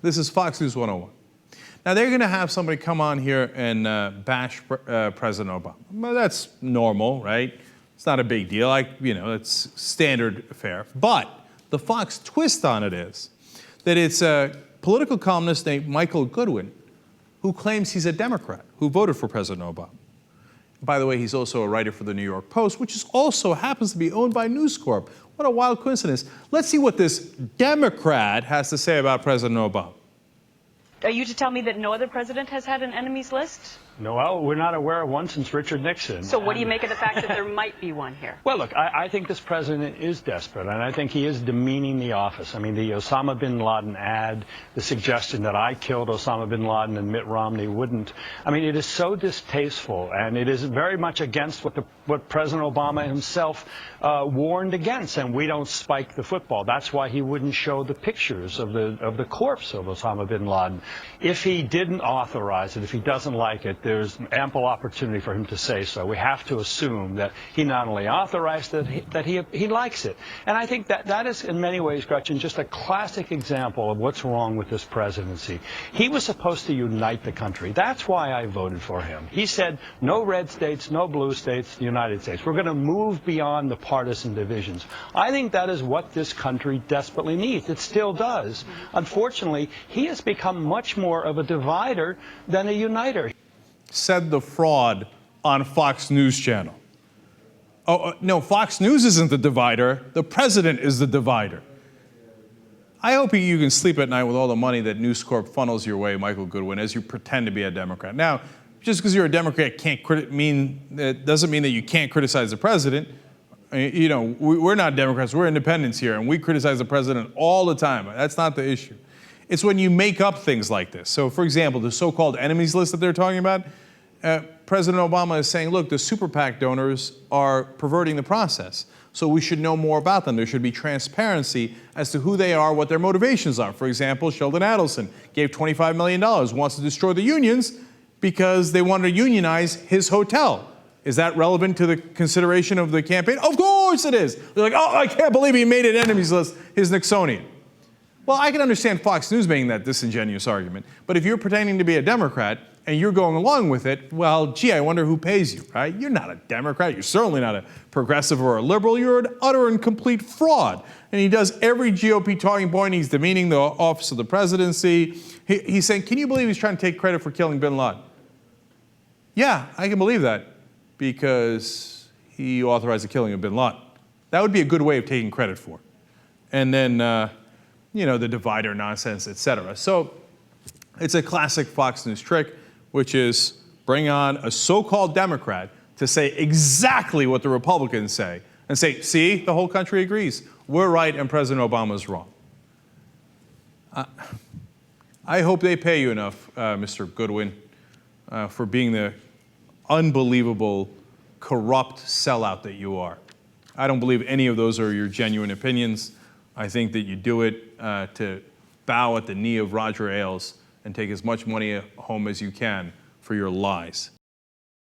This is Fox News 101. Now, they're going to have somebody come on here and bash President Obama. Well, that's normal, right? It's not a big deal. It's standard fare. But the Fox twist on it is that it's a political columnist named Michael Goodwin who claims he's a Democrat who voted for President Obama. By the way, he's also a writer for the New York Post, which also happens to be owned by News Corp. What a wild coincidence. Let's see what this Democrat has to say about President Obama. Are you to tell me that no other president has had an enemies list? No, well, we're not aware of one since Richard Nixon. So what do you make of the fact that there might be one here? Well, look, I think this president is desperate, and I think he is demeaning the office. I mean, the Osama bin Laden ad, the suggestion that I killed Osama bin Laden and Mitt Romney wouldn't. I mean, it is so distasteful, and it is very much against what President Obama himself warned against, and we don't spike the football. That's why he wouldn't show the pictures of the corpse of Osama bin Laden. If he didn't authorize it, if he doesn't like it, there's ample opportunity for him to say so. We have to assume that he not only authorized it, that he likes it. And I think that is, in many ways, Gretchen, just a classic example of what's wrong with this presidency. He was supposed to unite the country. That's why I voted for him. He said, no red states, no blue states, the United States. We're going to move beyond the partisan divisions. I think that is what this country desperately needs. It still does. Unfortunately, he has become much more of a divider than a uniter. Said the fraud on Fox News Channel. No, Fox News isn't the divider. The president is the divider. I hope you can sleep at night with all the money that News Corp funnels your way, Michael Goodwin, as you pretend to be a Democrat. Now, just because you're a Democrat doesn't mean that you can't criticize the president. You know, we're not Democrats. We're independents here, and we criticize the president all the time. That's not the issue. It's when you make up things like this. So, for example, the so-called enemies list that they're talking about, President Obama is saying, look, the super PAC donors are perverting the process. So we should know more about them. There should be transparency as to who they are, what their motivations are. For example, Sheldon Adelson gave $25 million, wants to destroy the unions because they wanted to unionize his hotel. Is that relevant to the consideration of the campaign? Of course it is. They're like, oh, I can't believe he made an enemies list. He's Nixonian. Well, I can understand Fox News making that disingenuous argument, but if you're pretending to be a Democrat and you're going along with it, well, gee, I wonder who pays you, right? You're not a Democrat. You're certainly not a progressive or a liberal. You're an utter and complete fraud. And he does every GOP talking point. He's demeaning the office of the presidency. He's saying, can you believe he's trying to take credit for killing bin Laden? Yeah, I can believe that because he authorized the killing of bin Laden. That would be a good way of taking credit for it. And then, the divider nonsense, et cetera. So it's a classic Fox News trick, which is bring on a so-called Democrat to say exactly what the Republicans say and say, see, the whole country agrees. We're right and President Obama's wrong. I hope they pay you enough, Mr. Goodwin, for being the unbelievable, corrupt sellout that you are. I don't believe any of those are your genuine opinions. I think that you do it to bow at the knee of Roger Ailes and take as much money home as you can for your lies.